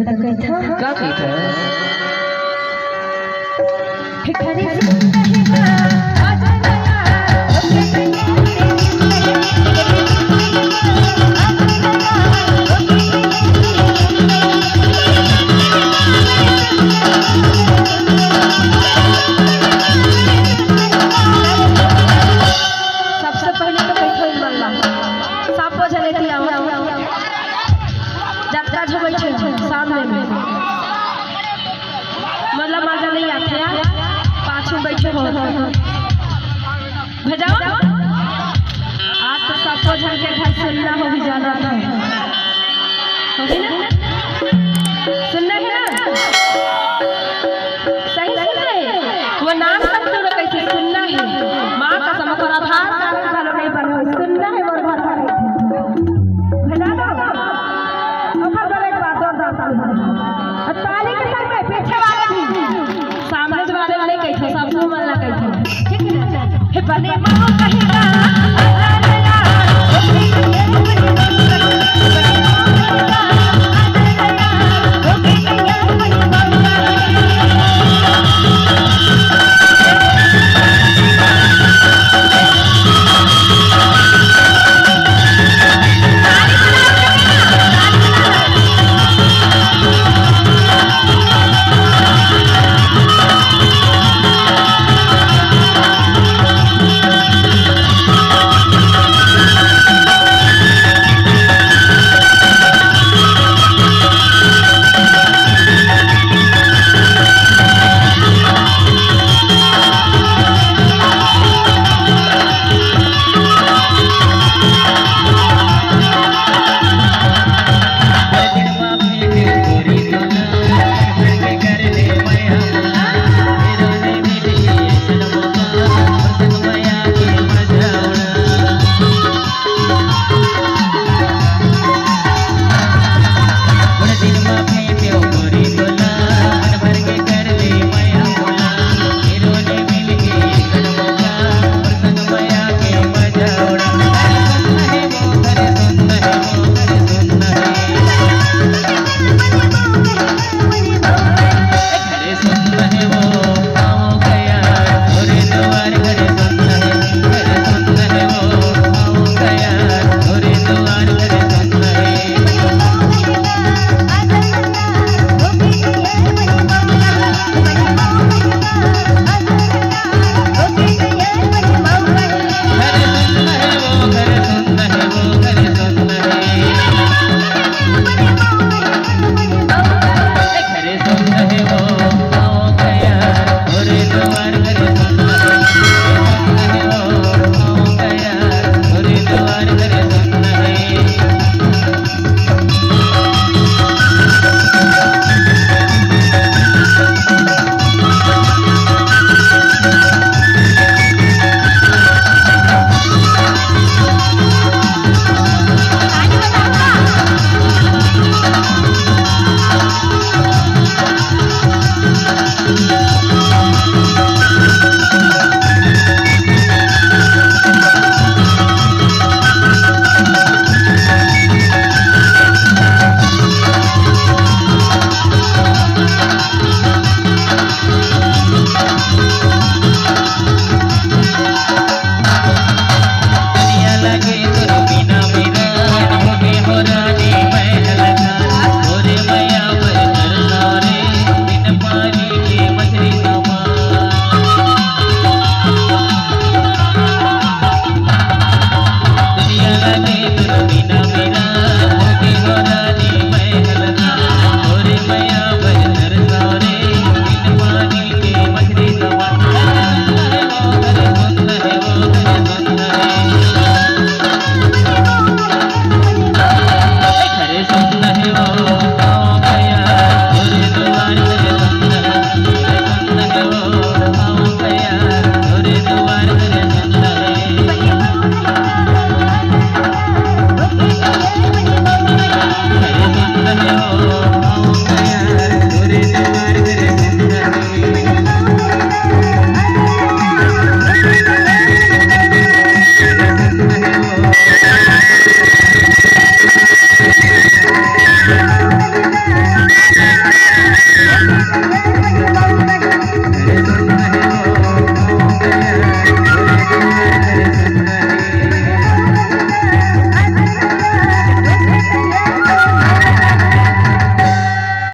का कहता क्या कहता है? सबसे पहले तो बैठो सापो जले दिया जब जो बैठे सामने में मतलब मजा नहीं आते पाछू बैठे हो भेजाओ आज तो सापो जल के घर सुनना हो भी जाना था होगी ना सुनना है ना सही सुन रहे वो नाम सब तो कैसे सुनना है माँ का समकर आधार कार्ड वालों नहीं बनो सुनना है वो घर पर भेजा दो और घर एक बात और दाता ताली के संग में पीछे वाले भी सामने वाले कैसे सब मुंह वाला कैसे ठीक है हे बने माँ कहीं